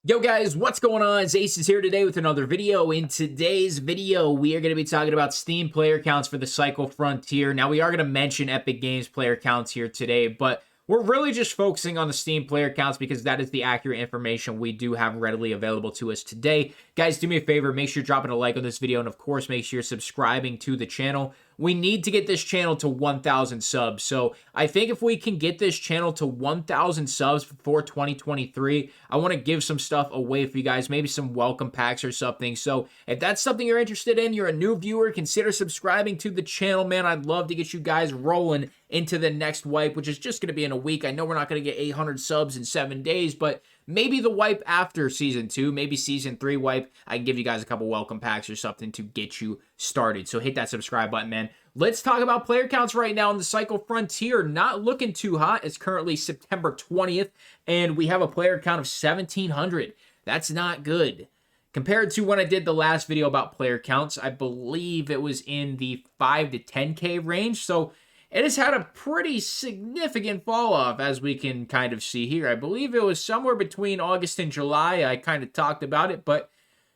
Yo guys, what's going on? It's Ace is here today with another video. In today's video, we are going to be talking about Steam player counts for the Cycle Frontier. Now, we are going to mention Epic Games player counts here today, but we're really just focusing on the Steam player counts because that is the accurate information we do have readily available to us today. Guys, do me a favor, make sure you're dropping a like on this video, and of course, make sure you're subscribing to the channel. We need to get this channel to 1,000 subs. So I think if we can get this channel to 1,000 subs before 2023, I want to give some stuff away for you guys, maybe some welcome packs or something. So if that's something you're interested in, you're a new viewer, consider subscribing to the channel, man. I'd love to get you guys rolling into the next wipe, which is just going to be in a week. I know we're not going to get 800 subs in 7 days, but maybe the wipe after Season 2, maybe Season 3 wipe, I can give you guys a couple welcome packs or something to get you started. So hit that subscribe button, man. Let's talk about player counts right now in the Cycle Frontier. Not looking too hot. It's currently September 20th, and we have a player count of 1,700. That's not good. Compared to when I did the last video about player counts, I believe it was in the 5 to 10K range. So it has had a pretty significant fall off, as we can kind of see here. I believe it was somewhere between August and July. I kind of talked about it, but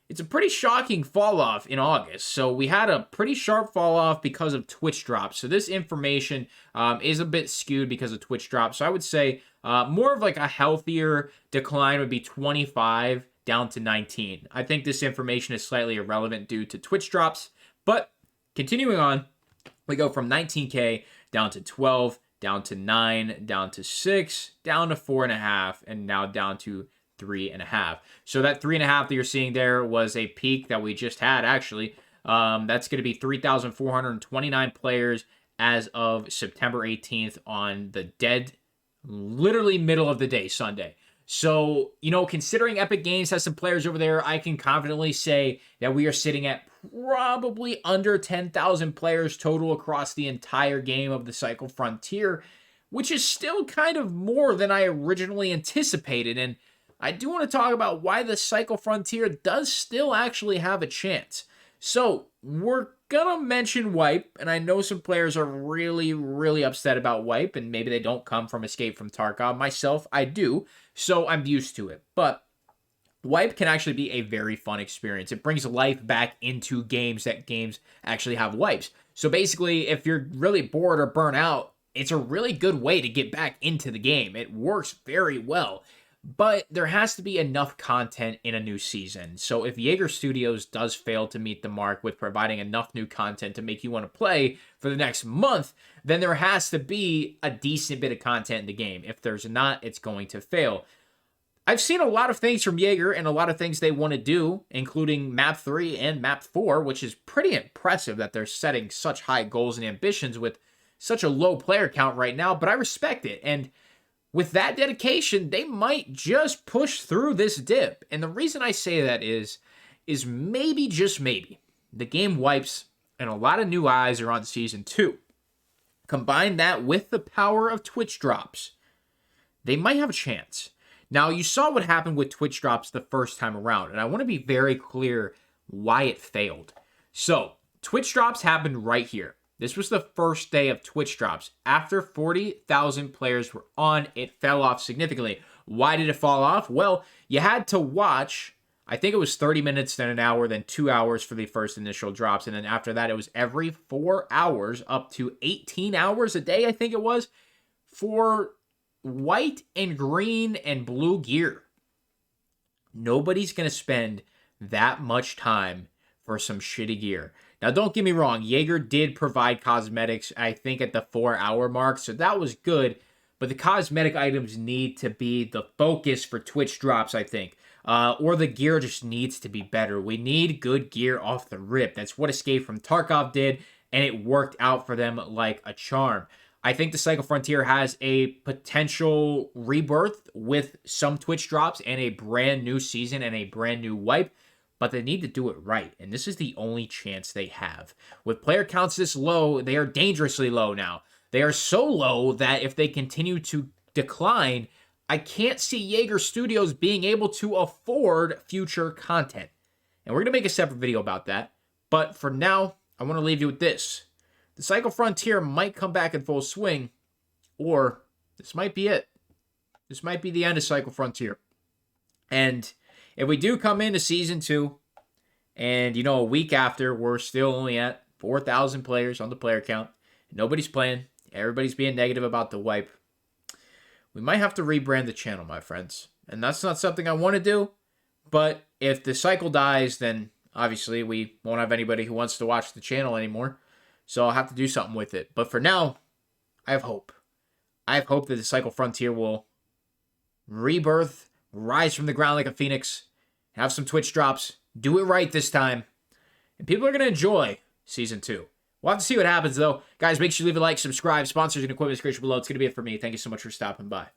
it's a pretty shocking fall off in August. So we had a pretty sharp fall off because of Twitch drops. So this information is a bit skewed because of Twitch drops. So I would say more of like a healthier decline would be 25 down to 19. I think this information is slightly irrelevant due to Twitch drops. But continuing on, we go from 19K down to 12, down to 9, down to 6, down to 4.5, and now down to 3.5. So that 3.5 that you're seeing there was a peak that we just had, actually. That's going to be 3,429 players as of September 18th on the dead, literally middle of the day, Sunday. So, you know, considering Epic Games has some players over there, I can confidently say that we are sitting at probably under 10,000 players total across the entire game of the Cycle Frontier, which is still kind of more than I originally anticipated. And I do want to talk about why the Cycle Frontier does still actually have a chance. So, we're going to mention Wipe, and I know some players are really, really upset about Wipe, and maybe they don't come from Escape from Tarkov. Myself, I do, so I'm used to it. But Wipe can actually be a very fun experience. It brings life back into games that games actually have wipes. So basically, if you're really bored or burnt out, it's a really good way to get back into the game. It works very well. But there has to be enough content in a new season. So if Yager Studios does fail to meet the mark with providing enough new content to make you want to play for the next month, then there has to be a decent bit of content in the game. If there's not, it's going to fail. I've seen a lot of things from Yager and a lot of things they want to do, including Map 3 and Map 4, which is pretty impressive that they're setting such high goals and ambitions with such a low player count right now, but I respect it. And with that dedication, they might just push through this dip. And the reason I say that is maybe, just maybe, the game wipes and a lot of new eyes are on Season 2. Combine that with the power of Twitch drops, they might have a chance. Now, you saw what happened with Twitch drops the first time around, and I want to be very clear why it failed. So, Twitch drops happened right here. This was the first day of Twitch drops. After 40,000 players were on, it fell off significantly. Why did it fall off? Well, you had to watch, I think it was 30 minutes, then an hour, then 2 hours for the first initial drops. And then after that, it was every 4 hours, up to 18 hours a day, I think it was, for white and green and blue gear. Nobody's going to spend that much time for some shitty gear. Now, don't get me wrong, Yager did provide cosmetics, I think, at the 4-hour mark, so that was good, but the cosmetic items need to be the focus for Twitch drops, I think, or the gear just needs to be better. We need good gear off the rip. That's what Escape from Tarkov did, and it worked out for them like a charm. I think the Cycle Frontier has a potential rebirth with some Twitch drops and a brand new season and a brand new wipe, but they need to do it right, and this is the only chance they have. With player counts this low, they are dangerously low now. They are so low that if they continue to decline, I can't see Yager Studios being able to afford future content. And we're going to make a separate video about that, but for now, I want to leave you with this. The Cycle Frontier might come back in full swing, or this might be it. This might be the end of Cycle Frontier. And if we do come into Season 2, and, you know, a week after, we're still only at 4,000 players on the player count, nobody's playing, everybody's being negative about the wipe, we might have to rebrand the channel, my friends. And that's not something I want to do, but if the cycle dies, then obviously we won't have anybody who wants to watch the channel anymore, so I'll have to do something with it. But for now, I have hope. I have hope that the Cycle Frontier will rebirth, rise from the ground like a phoenix, have some Twitch drops, do it right this time, and people are going to enjoy Season 2. We'll have to see what happens, though. Guys, make sure you leave a like, subscribe, sponsors, and equipment description below. It's going to be it for me. Thank you so much for stopping by.